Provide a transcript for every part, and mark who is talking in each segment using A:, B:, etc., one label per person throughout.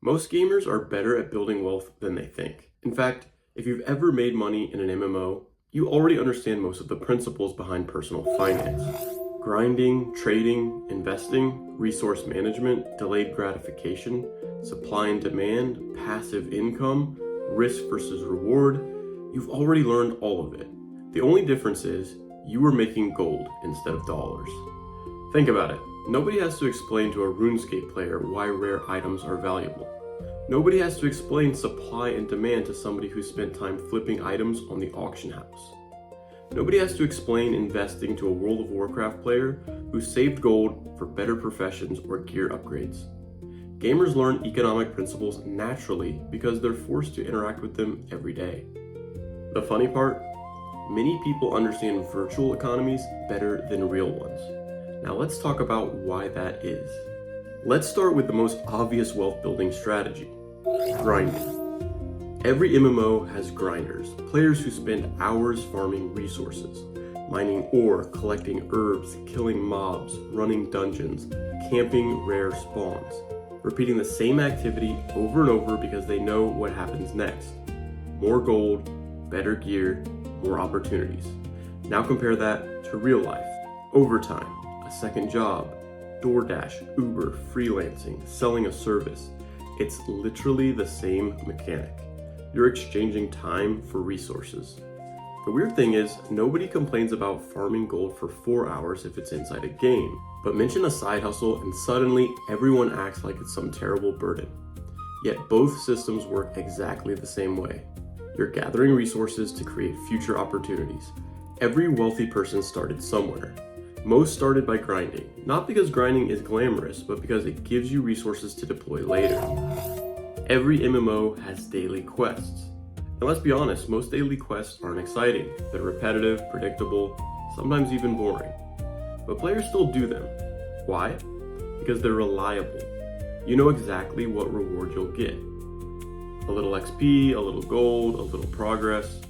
A: Most gamers are better at building wealth than they think. In fact, if you've ever made money in an MMO, you already understand most of the principles behind personal finance. Grinding, trading, investing, resource management, delayed gratification, supply and demand, passive income, risk versus reward. You've already learned all of it. The only difference is you are making gold instead of dollars. Think about it. Nobody has to explain to a RuneScape player why rare items are valuable. Nobody has to explain supply and demand to somebody who spent time flipping items on the auction house. Nobody has to explain investing to a World of Warcraft player who saved gold for better professions or gear upgrades. Gamers learn economic principles naturally because they're forced to interact with them every day. The funny part? Many people understand virtual economies better than real ones. Now let's talk about why that is. Let's start with the most obvious wealth building strategy, grinding. Every MMO has grinders, players who spend hours farming resources, mining ore, collecting herbs, killing mobs, running dungeons, camping rare spawns, repeating the same activity over and over because they know what happens next. More gold, better gear, more opportunities. Now compare that to real life. Overtime, a second job, DoorDash, Uber, freelancing, selling a service. It's literally the same mechanic. You're exchanging time for resources. The weird thing is, nobody complains about farming gold for 4 hours if it's inside a game, but mention a side hustle and suddenly everyone acts like it's some terrible burden. Yet both systems work exactly the same way. You're gathering resources to create future opportunities. Every wealthy person started somewhere. Most started by grinding, not because grinding is glamorous, but because it gives you resources to deploy later. Every MMO has daily quests. And let's be honest, most daily quests aren't exciting. They're repetitive, predictable, sometimes even boring. But players still do them. Why? Because they're reliable. You know exactly what reward you'll get. A little XP, a little gold, a little progress.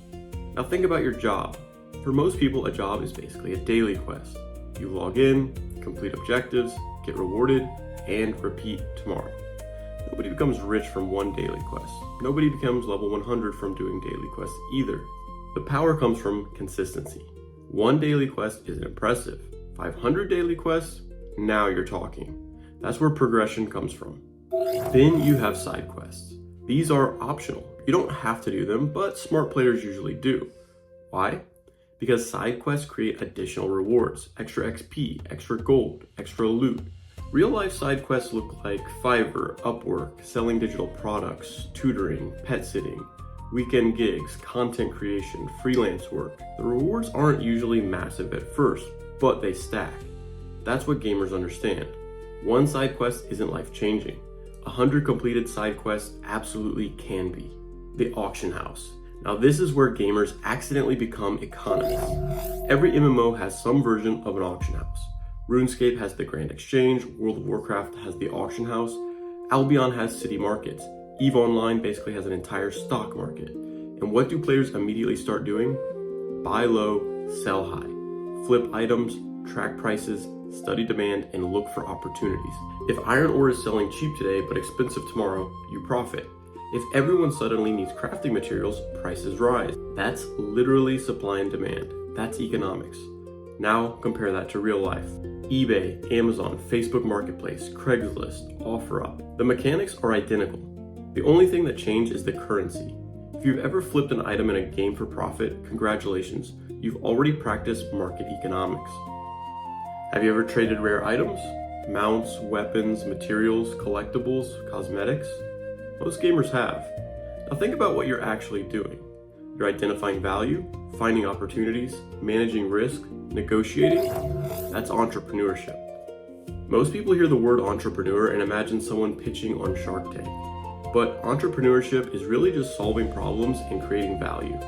A: Now think about your job. For most people, a job is basically a daily quest. You log in, complete objectives, get rewarded, and repeat tomorrow. Nobody becomes rich from one daily quest. Nobody becomes level 100 from doing daily quests either. The power comes from consistency. One daily quest isn't impressive. 500 daily quests? Now you're talking. That's where progression comes from. Then you have side quests. These are optional. You don't have to do them, but smart players usually do. Why? Because side quests create additional rewards, extra XP, extra gold, extra loot. Real life side quests look like Fiverr, Upwork, selling digital products, tutoring, pet sitting, weekend gigs, content creation, freelance work. The rewards aren't usually massive at first, but they stack. That's what gamers understand. One side quest isn't life-changing. 100 completed side quests absolutely can be. The auction house. Now this is where gamers accidentally become economists. Every MMO has some version of an auction house. RuneScape has the Grand Exchange, World of Warcraft has the auction house, Albion has city markets, EVE Online basically has an entire stock market. And what do players immediately start doing? Buy low, sell high. Flip items, track prices, study demand, and look for opportunities. If iron ore is selling cheap today but expensive tomorrow, you profit. If everyone suddenly needs crafting materials, prices rise. That's literally supply and demand. That's economics. Now compare that to real life. eBay, Amazon, Facebook Marketplace, Craigslist, OfferUp. The mechanics are identical. The only thing that changed is the currency. If you've ever flipped an item in a game for profit, congratulations, you've already practiced market economics. Have you ever traded rare items? Mounts, weapons, materials, collectibles, cosmetics? Most gamers have. Now think about what you're actually doing. You're identifying value, finding opportunities, managing risk, negotiating. That's entrepreneurship. Most people hear the word entrepreneur and imagine someone pitching on Shark Tank. But entrepreneurship is really just solving problems and creating value.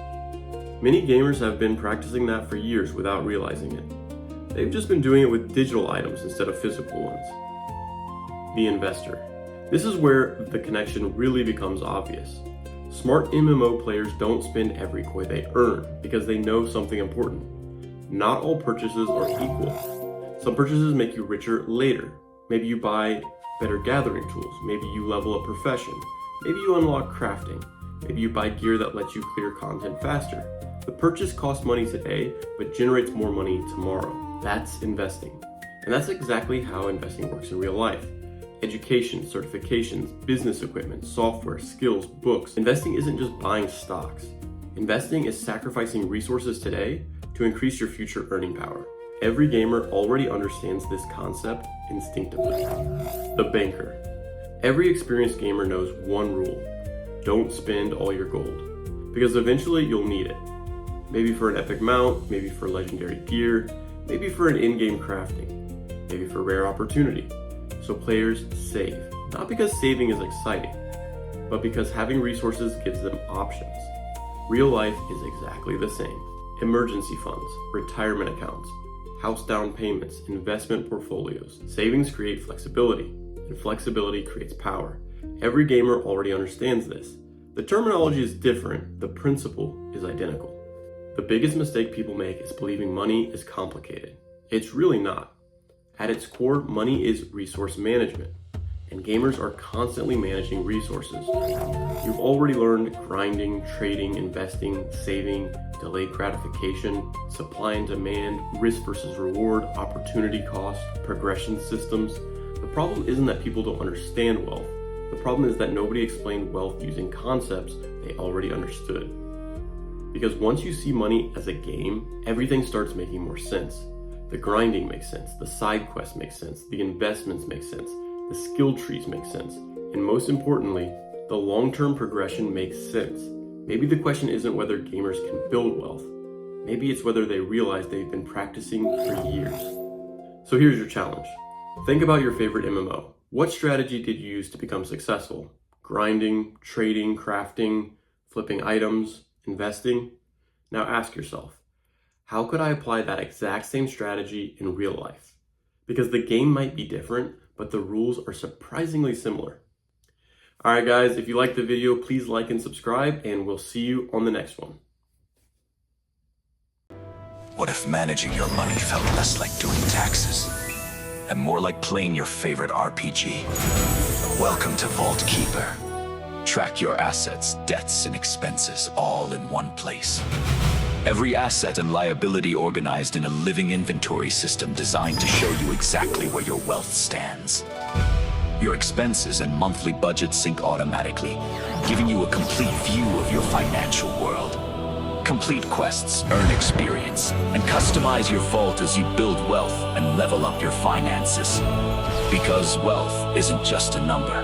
A: Many gamers have been practicing that for years without realizing it. They've just been doing it with digital items instead of physical ones. The investor. This is where the connection really becomes obvious. Smart MMO players don't spend every coin they earn because they know something important. Not all purchases are equal. Some purchases make you richer later. Maybe you buy better gathering tools, maybe you level a profession, maybe you unlock crafting, maybe you buy gear that lets you clear content faster. The purchase costs money today, but generates more money tomorrow. That's investing. And that's exactly how investing works in real life. Education, certifications, business equipment, software, skills, books. Investing isn't just buying stocks. Investing is sacrificing resources today to increase your future earning power. Every gamer already understands this concept instinctively. The banker. Every experienced gamer knows one rule: don't spend all your gold, because eventually you'll need it. Maybe for an epic mount, maybe for legendary gear, maybe for an in-game crafting, maybe for rare opportunity. So players save, not because saving is exciting, but because having resources gives them options. Real life is exactly the same. Emergency funds, retirement accounts, house down payments, investment portfolios. Savings create flexibility, and flexibility creates power. Every gamer already understands this. The terminology is different, the principle is identical. The biggest mistake people make is believing money is complicated. It's really not. At its core, money is resource management, and gamers are constantly managing resources. You've already learned grinding, trading, investing, saving, delayed gratification, supply and demand, risk versus reward, opportunity cost, progression systems. The problem isn't that people don't understand wealth. The problem is that nobody explained wealth using concepts they already understood. Because once you see money as a game, everything starts making more sense. The grinding makes sense, the side quests make sense, the investments make sense, the skill trees make sense, and most importantly, the long-term progression makes sense. Maybe the question isn't whether gamers can build wealth. Maybe it's whether they realize they've been practicing for years. So here's your challenge. Think about your favorite MMO. What strategy did you use to become successful? Grinding, trading, crafting, flipping items, investing? Now ask yourself, how could I apply that exact same strategy in real life? Because the game might be different, but the rules are surprisingly similar. All right, guys, if you liked the video, please like and subscribe, and we'll see you on the next one.
B: What if managing your money felt less like doing taxes and more like playing your favorite RPG? Welcome to Vault Keeper. Track your assets, debts, and expenses all in one place. Every asset and liability organized in a living inventory system designed to show you exactly where your wealth stands. Your expenses and monthly budget sync automatically, giving you a complete view of your financial world. Complete quests, earn experience, and customize your vault as you build wealth and level up your finances. Because wealth isn't just a number,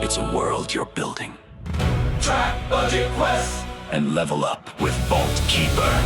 B: it's a world you're building. Track budget quests and level up with Vault Keeper.